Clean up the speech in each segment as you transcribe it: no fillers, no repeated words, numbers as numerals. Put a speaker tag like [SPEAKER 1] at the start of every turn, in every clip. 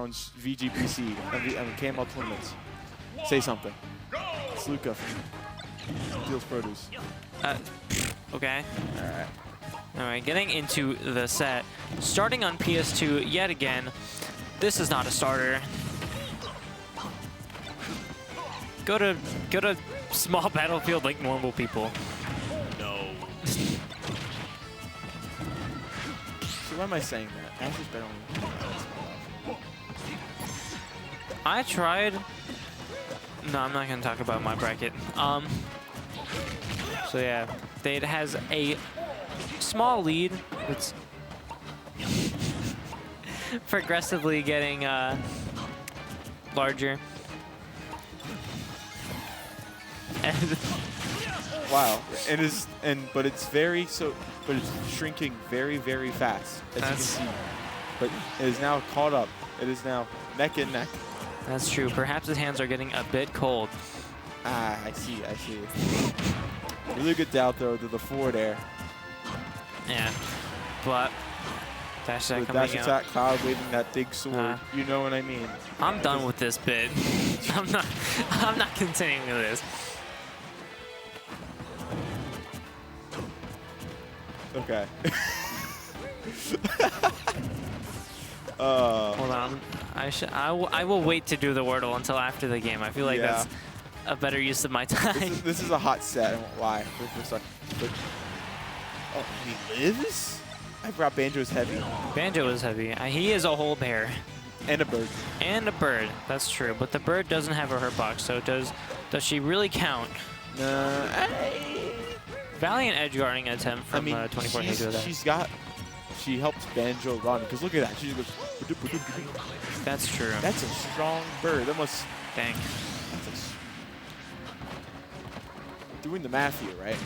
[SPEAKER 1] own VGPC and KML tournaments. Say something. It's Luca from Deals Produce.
[SPEAKER 2] Okay.
[SPEAKER 1] All right.
[SPEAKER 2] All right, getting into the set. Starting on PS2 yet again. This is not a starter. Go to small battlefield like normal people.
[SPEAKER 1] No. So why am I saying that? Asher's better on
[SPEAKER 2] I tried. No, I'm not gonna talk about my bracket. So yeah, Dade has a small lead. It's progressively getting larger. And
[SPEAKER 1] wow, but it's shrinking very, very fast, as you can see. But it is now caught up. It is now neck and neck.
[SPEAKER 2] That's true. Perhaps his hands are getting a bit cold.
[SPEAKER 1] Ah, I see. Really good down throw to the forward air.
[SPEAKER 2] Yeah, but dash attack coming
[SPEAKER 1] dash attack, Cloud waving that big sword. You know what I mean.
[SPEAKER 2] I'm done with this bit. I'm not continuing with this.
[SPEAKER 1] Okay.
[SPEAKER 2] Hold on. I will wait to do the Wordle until after the game. I feel like that's a better use of my time.
[SPEAKER 1] This is a hot set. I won't lie. But, oh, he lives? I forgot Banjo's heavy.
[SPEAKER 2] Banjo is heavy. He is a whole bear.
[SPEAKER 1] And a bird.
[SPEAKER 2] And a bird. That's true. But the bird doesn't have a hurt box. So does she really count? Valiant edge guarding attempt from 24 Hado. She helps Banjo run, because look at that. She just goes. That's true.
[SPEAKER 1] That's a strong bird. That must.
[SPEAKER 2] Dang.
[SPEAKER 1] Doing the math here, right?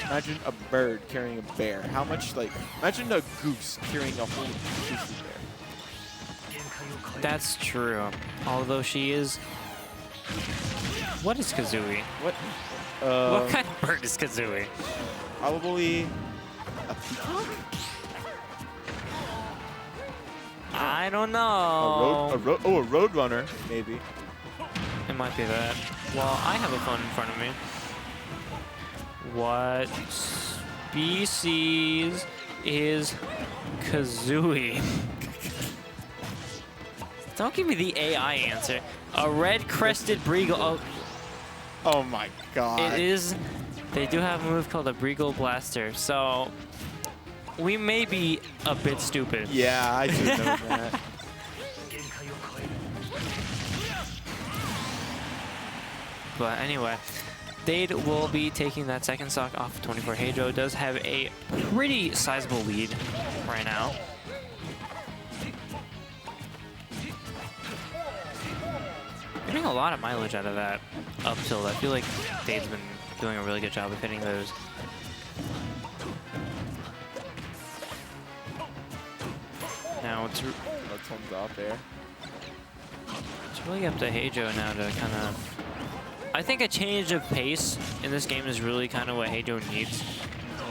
[SPEAKER 1] Imagine a bird carrying a bear. How much, imagine a goose carrying a whole grizzly bear.
[SPEAKER 2] That's true. Although she is. What is Kazooie?
[SPEAKER 1] What
[SPEAKER 2] kind of bird is Kazooie?
[SPEAKER 1] Probably a peacock?
[SPEAKER 2] I don't know.
[SPEAKER 1] A roadrunner, maybe.
[SPEAKER 2] It might be that. Well, I have a phone in front of me. What species is Kazooie? Don't give me the AI answer. A red-crested Breagle.
[SPEAKER 1] Oh my god.
[SPEAKER 2] It is. They do have a move called a Breagle Blaster, so we may be a bit stupid.
[SPEAKER 1] Yeah, I should know that.
[SPEAKER 2] But anyway, Dade will be taking that second stock off 24 Hado. Does have a pretty sizable lead right now. Getting a lot of mileage out of that up tilt. I feel like Dade's been doing a really good job of hitting those. Now it's
[SPEAKER 1] thumbs off there.
[SPEAKER 2] It's really up to Heijo now to kind of. I think a change of pace in this game is really kind of what Heijo needs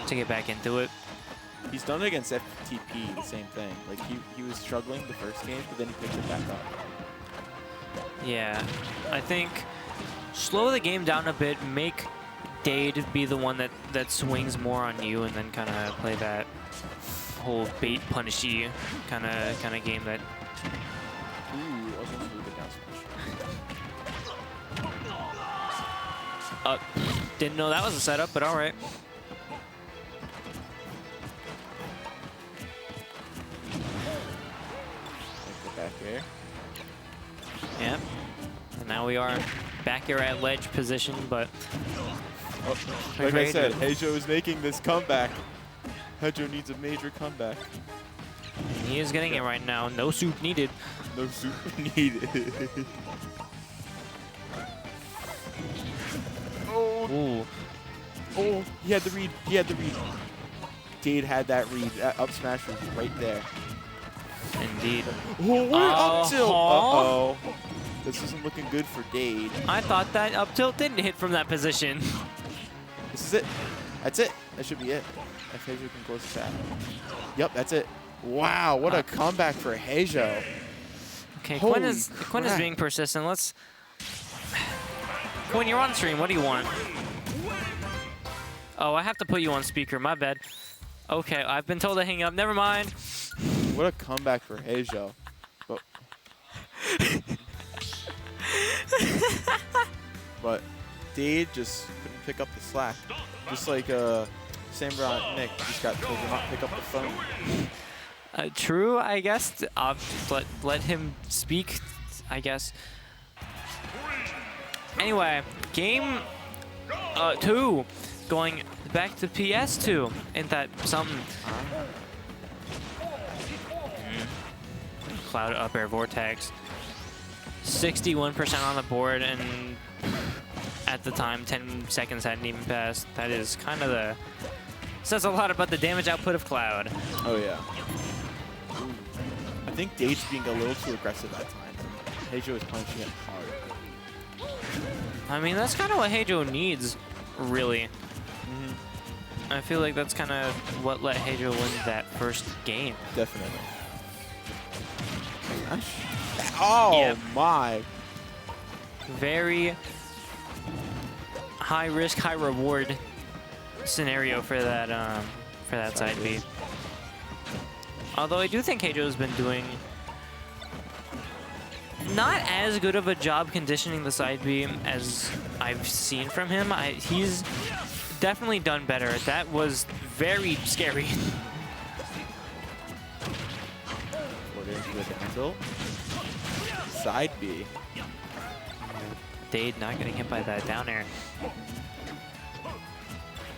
[SPEAKER 2] to get back into it.
[SPEAKER 1] He's done it against FTP, the same thing. Like he was struggling the first game, but then he picked it back up.
[SPEAKER 2] Yeah, I think slow the game down a bit, make Dade be the one that swings more on you, and then kind of play that whole bait punishy kind of game that.
[SPEAKER 1] Ooh, I was going to do the down smash.
[SPEAKER 2] Didn't know that was a setup, but all right.
[SPEAKER 1] Back here.
[SPEAKER 2] Yep. And now we are back here at ledge position, but
[SPEAKER 1] like I said, Heijo is making this comeback. Heijo needs a major comeback.
[SPEAKER 2] He is getting it right now. No soup needed.
[SPEAKER 1] No soup needed. Oh.
[SPEAKER 2] Ooh.
[SPEAKER 1] Oh, he had the read. He had the read. Dade had that read. That up smash was right there.
[SPEAKER 2] Indeed.
[SPEAKER 1] Oh, what up tilt? Uh-oh. This isn't looking good for Dade.
[SPEAKER 2] I thought that up tilt didn't hit from that position.
[SPEAKER 1] This is it. That's it. That should be it. If Heijo can close the chat. Yep, that's it. Wow, what a comeback for Heijo.
[SPEAKER 2] Okay,
[SPEAKER 1] Holy
[SPEAKER 2] Quinn is being persistent. Let's. Quinn, you're on stream. What do you want? Oh, I have to put you on speaker. My bad. Okay, I've been told to hang up. Never mind.
[SPEAKER 1] What a comeback for Heijo. But Dade just couldn't pick up the slack. Just like Sam Brown and Nick just got told to not pick up the phone.
[SPEAKER 2] True, I guess. I'll just let him speak, I guess. Anyway, game 2 going back to PS2. Ain't that something? Cloud up air vortex. 61% on the board, and at the time 10 seconds hadn't even passed. That is kind of the says a lot about the damage output of Cloud.
[SPEAKER 1] Oh yeah. Ooh. I think Dade's being a little too aggressive at times. Heijo is punching it hard.
[SPEAKER 2] I mean, that's kind of what Heijo needs, really. I feel like that's kind of what let Heijo win that first game.
[SPEAKER 1] Definitely. Oh
[SPEAKER 2] Yep.
[SPEAKER 1] my!
[SPEAKER 2] Very high risk, high reward scenario for that side B. Although I do think Heijo has been doing not as good of a job conditioning the side B as I've seen from him. He's definitely done better. That was very scary.
[SPEAKER 1] Side B.
[SPEAKER 2] Dade not getting hit by that down air.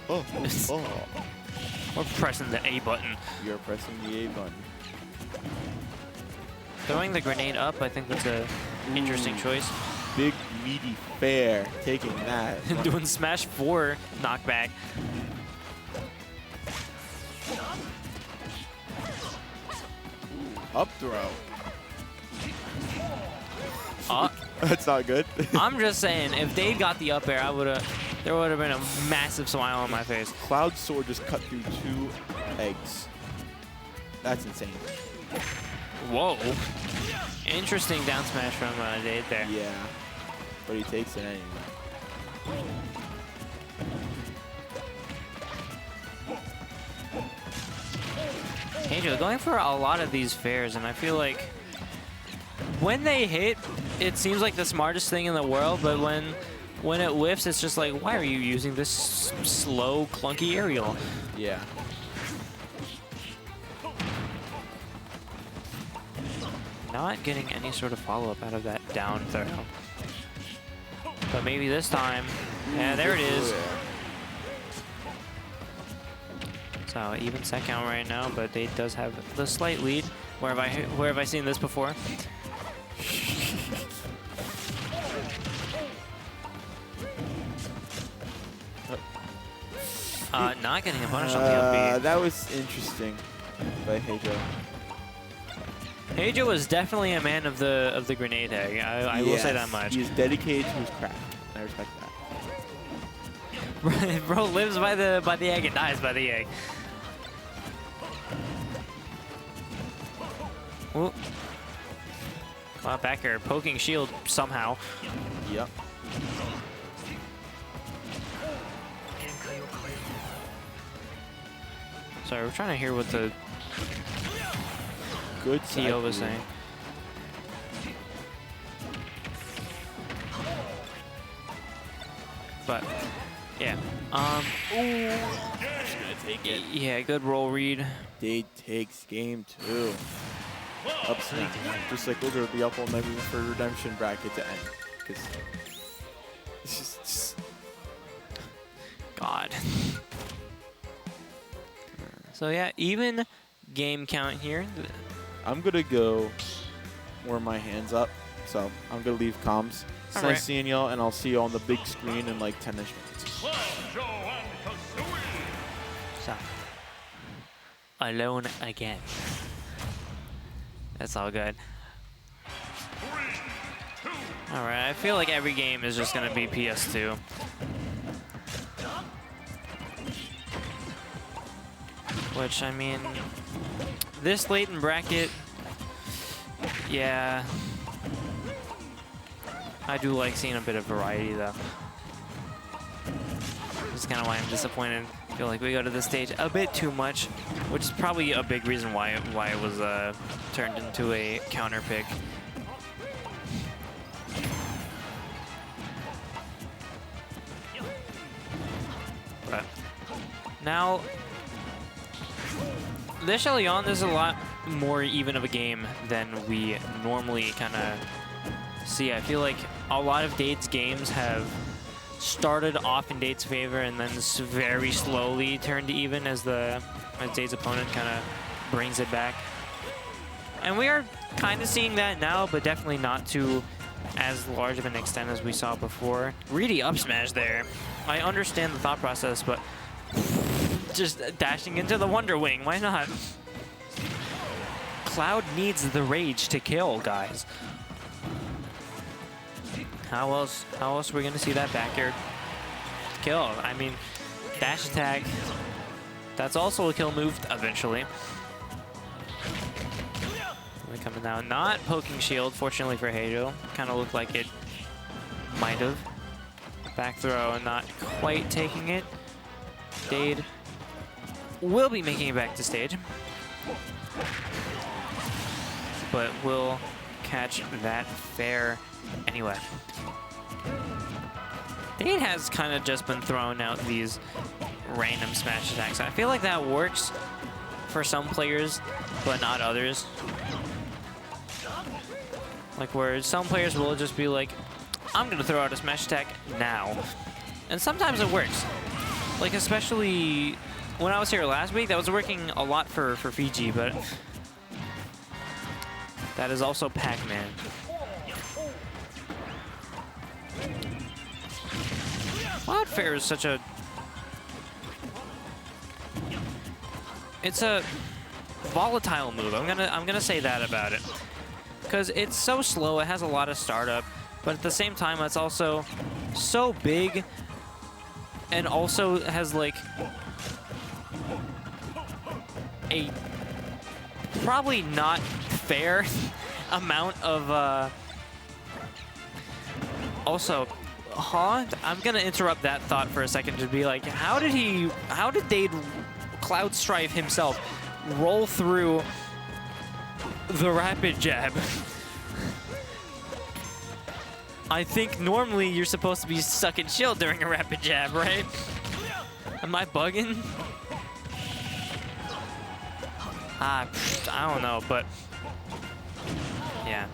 [SPEAKER 1] Oh.
[SPEAKER 2] We're pressing the A button.
[SPEAKER 1] You're pressing the A button.
[SPEAKER 2] Throwing the grenade up, I think that's a interesting choice.
[SPEAKER 1] Big meaty fair taking that.
[SPEAKER 2] Doing smash 4 knockback.
[SPEAKER 1] Up throw.
[SPEAKER 2] Uh,
[SPEAKER 1] That's not good.
[SPEAKER 2] I'm just saying, if Dade got the up air, there would have been a massive smile on my face.
[SPEAKER 1] Cloud Sword just cut through 2 eggs. That's insane.
[SPEAKER 2] Whoa. Interesting down smash from Dade there.
[SPEAKER 1] Yeah. But he takes it anyway.
[SPEAKER 2] Banjo going for a lot of these fairs, and I feel like when they hit, it seems like the smartest thing in the world, but when it whiffs, it's just like, why are you using this slow, clunky aerial?
[SPEAKER 1] Yeah.
[SPEAKER 2] Not getting any sort of follow-up out of that down throw. But maybe this time, yeah, there it is. So even set count right now, but Dade does have the slight lead. Where have I seen this before? Not getting a punish on the up B.
[SPEAKER 1] That was interesting by Heijo.
[SPEAKER 2] Heijo was definitely a man of the grenade egg. I will say that much.
[SPEAKER 1] He is dedicated to his craft. I respect that.
[SPEAKER 2] Bro lives by the egg and dies by the egg. Whoop. Back air, poking shield somehow.
[SPEAKER 1] Yep.
[SPEAKER 2] Sorry, we're trying to hear what the
[SPEAKER 1] Good
[SPEAKER 2] TO was saying. But yeah,
[SPEAKER 1] Take it.
[SPEAKER 2] yeah, good roll read.
[SPEAKER 1] Dade takes game 2. Up smack. Just like we'll be up all night for redemption bracket to end. Because it's just
[SPEAKER 2] God. So yeah, even game count here.
[SPEAKER 1] I'm gonna go warm my hands up. So I'm gonna leave comms. It's
[SPEAKER 2] All
[SPEAKER 1] nice
[SPEAKER 2] right.
[SPEAKER 1] seeing y'all, and I'll see you on the big screen in like 10ish minutes.
[SPEAKER 2] So, alone again. That's all good. All right, I feel like every game is just gonna be PS2. Which, I mean, this late in bracket, yeah, I do like seeing a bit of variety, though. That's kind of why I'm disappointed. I feel like we go to this stage a bit too much, which is probably a big reason why it was turned into a counter pick. But now, this early on, there's a lot more even of a game than we normally kind of see. I feel like a lot of Dade's games have started off in Dade's favor and then very slowly turned even as Dade's opponent kind of brings it back. And we are kind of seeing that now, but definitely not to as large of an extent as we saw before. Greedy up smash there. I understand the thought process, but just dashing into the Wonder Wing, why not? Cloud needs the rage to kill, guys. How else are we gonna see that back air kill? I mean, dash attack, that's also a kill move eventually. Really coming down, not poking shield, fortunately for Heijo. Kind of looked like it might have. Back throw, not quite taking it. Dade will be making it back to stage, but will catch that fair anyway. Dade has kind of just been throwing out these random smash attacks. I feel like that works for some players, but not others. Like where some players will just be like, I'm gonna throw out a smash attack now. And sometimes it works. Like especially when I was here last week, that was working a lot for Fiji, but that is also Pac-Man. Cloudfair is such a... It's a volatile move. I'm gonna say that about it. Because it's so slow, it has a lot of startup, but at the same time, it's also so big and also has like a probably not fair amount of also, I'm gonna interrupt that thought for a second to be like, how did Dade Cloud Strife himself roll through the rapid jab? I think normally you're supposed to be stuck in shield during a rapid jab, right? Am I bugging? I don't know, but yeah.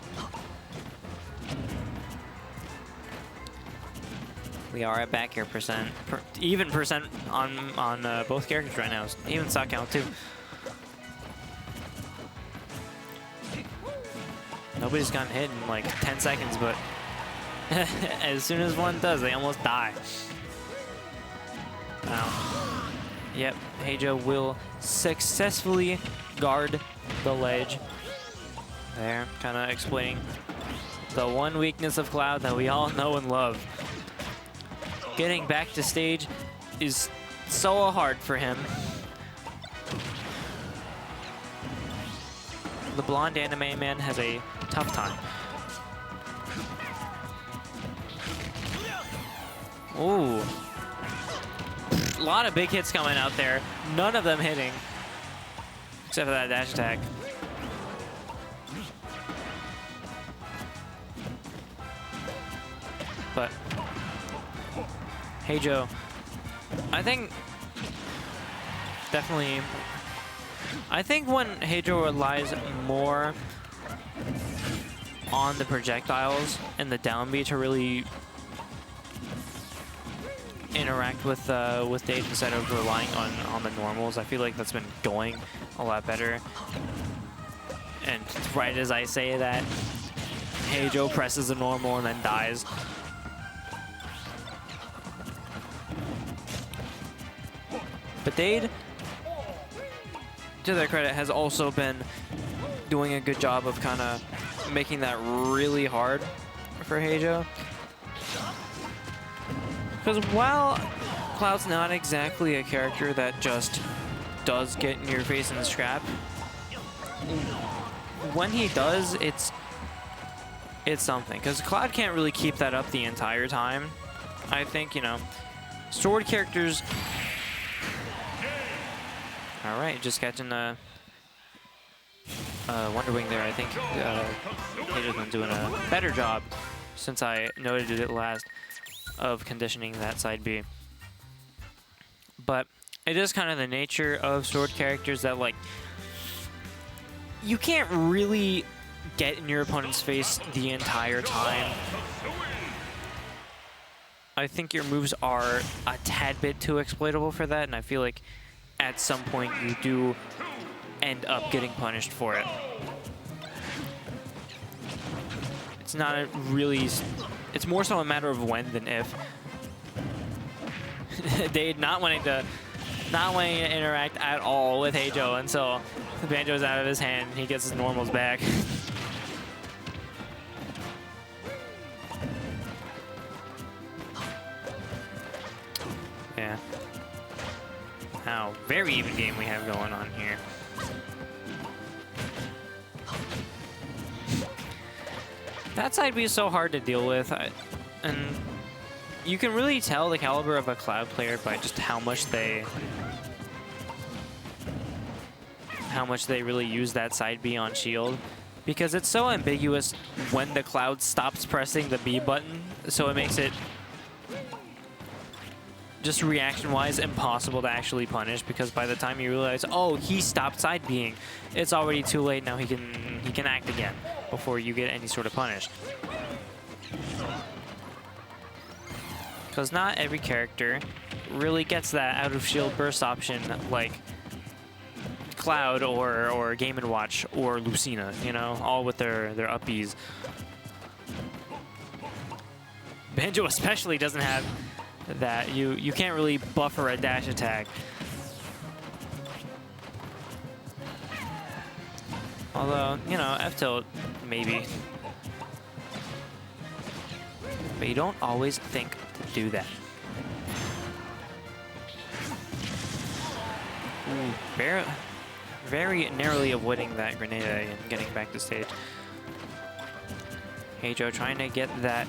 [SPEAKER 2] We are at back air even percent on both characters right now. Even stock count too. Nobody's gotten hit in like 10 seconds, but as soon as one does, they almost die. Now, yep, Heijo will successfully guard the ledge. There, kind of explaining the one weakness of Cloud that we all know and love. Getting back to stage is so hard for him. The blonde anime man has a tough time. Ooh. A lot of big hits coming out there. None of them hitting. Except for that dash attack. But Heijo, I think definitely, I think when Heijo relies more on the projectiles and the down B to really interact with Dade instead of relying on the normals, I feel like that's been going a lot better. And right as I say that, Heijo presses the normal and then dies. But Dade, to their credit, has also been doing a good job of kind of making that really hard for Heijo. Because while Cloud's not exactly a character that just does get in your face and scrap, when he does, it's something. Because Cloud can't really keep that up the entire time. I think, you know, sword characters... All right, just catching the Wonder Wing there. I think Dade's been doing a better job since I noted it last of conditioning that side B. But it is kind of the nature of sword characters that, like, you can't really get in your opponent's face the entire time. I think your moves are a tad bit too exploitable for that, and I feel like at some point you do end up getting punished for it. It's not a really... It's more so a matter of when than if. Dade not wanting to interact at all with Heijo until the Banjo's out of his hand and he gets his normals back. Yeah. Now, very even game we have going on here. That side B is so hard to deal with, and you can really tell the caliber of a Cloud player by just how much they really use that side B on shield, because it's so ambiguous when the Cloud stops pressing the B button, so it makes it just reaction-wise impossible to actually punish, because by the time you realize, oh, he stopped side B'ing, it's already too late. Now he can act again before you get any sort of punish. Because not every character really gets that out of shield burst option like Cloud or Game & Watch or Lucina, you know, all with their up Bs. Banjo especially doesn't have that. You can't really buffer a dash attack. Although, you know, F-tilt, maybe. But you don't always think to do that. Ooh, very narrowly avoiding that grenade and getting back to stage. Heijo trying to get that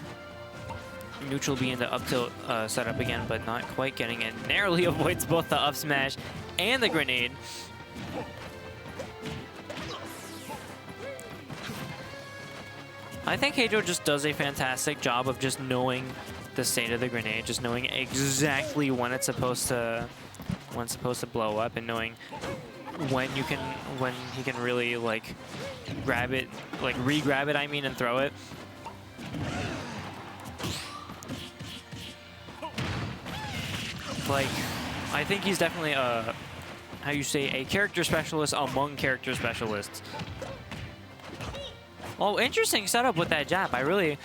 [SPEAKER 2] neutral B into up tilt setup again, but not quite getting it. Narrowly avoids both the up smash and the grenade. I think Heijo just does a fantastic job of just knowing the state of the grenade, just knowing exactly when it's supposed to blow up, and knowing when he can really like grab it, like re-grab it, I mean, and throw it. Like, I think he's definitely a, how you say, a character specialist among character specialists. Oh, interesting setup with that jab. I really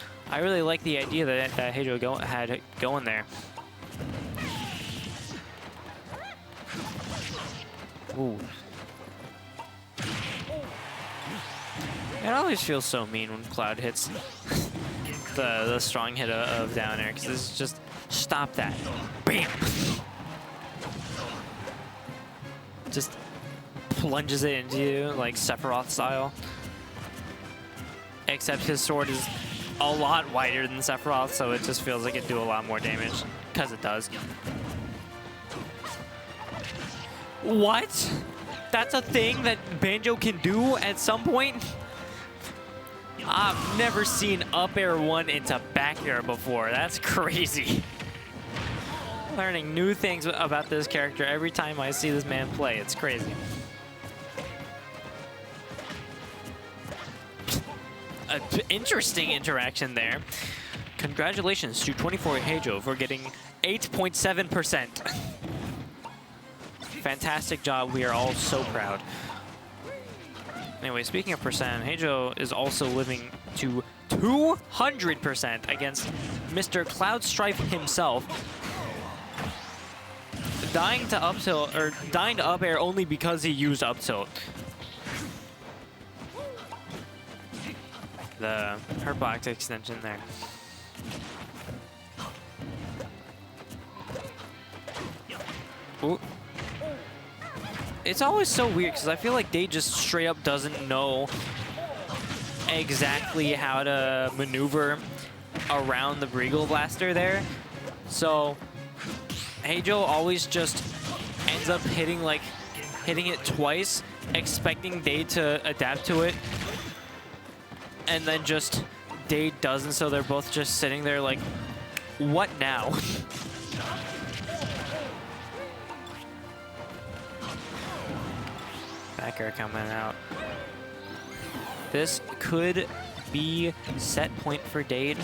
[SPEAKER 2] like the idea that Heijo had going there. Ooh. It always feels so mean when Cloud hits the strong hit of down air, because it's just, stop that. Bam! Just plunges it into you, like Sephiroth style. Except his sword is a lot wider than Sephiroth, so it just feels like it'd do a lot more damage, because it does. What? That's a thing that Banjo can do at some point? I've never seen up air 1 into back air before. That's crazy. Learning new things about this character every time I see this man play. It's crazy. Interesting interaction there. Congratulations to 24 Heijo for getting 8.7%. Fantastic job. We are all so proud. Anyway, speaking of percent, Heijo is also living to 200% against Mr. Cloud Strife himself. Dying to up tilt, or dying to up air only because he used up tilt. The Hurtbox extension there. Ooh. It's always so weird because I feel like Dade just straight up doesn't know exactly how to maneuver around the Regal Blaster there. So Heijo always just ends up hitting it twice, expecting Dade to adapt to it, and then just Dade doesn't, so they're both just sitting there like, what now? Back air coming out. This could be set point for Dade.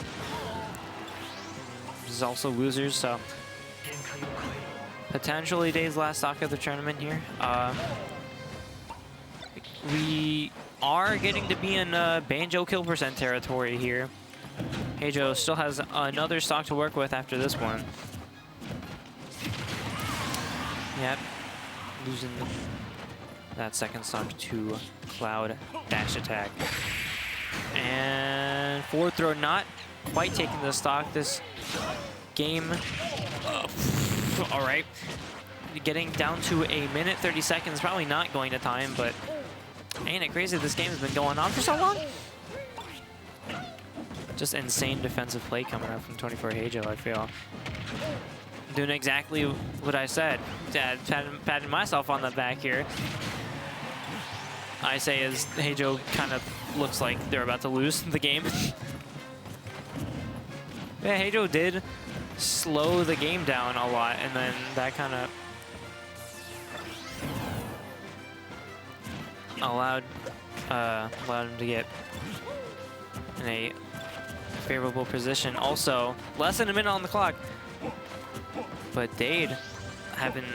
[SPEAKER 2] This is also losers, so potentially Dade's last stock of the tournament here. We are getting to be in Banjo kill percent territory here. Heijo still has another stock to work with after this one. Yep, losing that second stock to Cloud dash attack. And forward throw not quite taking the stock this game. All right, getting down to a minute 30 seconds, probably not going to time, but ain't it crazy this game has been going on for so long? Just insane defensive play coming out from 24 Heijo, I feel. Doing exactly what I said. Patting myself on the back here. I say as Heijo kind of looks like they're about to lose the game. Yeah, Heijo did slow the game down a lot, and then that kind of allowed him to get in a favorable position. Also, less than a minute on the clock, but Dade having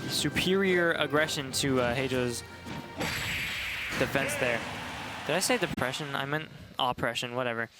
[SPEAKER 2] superior aggression to Heijo's defense there. Did I say depression? I meant oppression, whatever.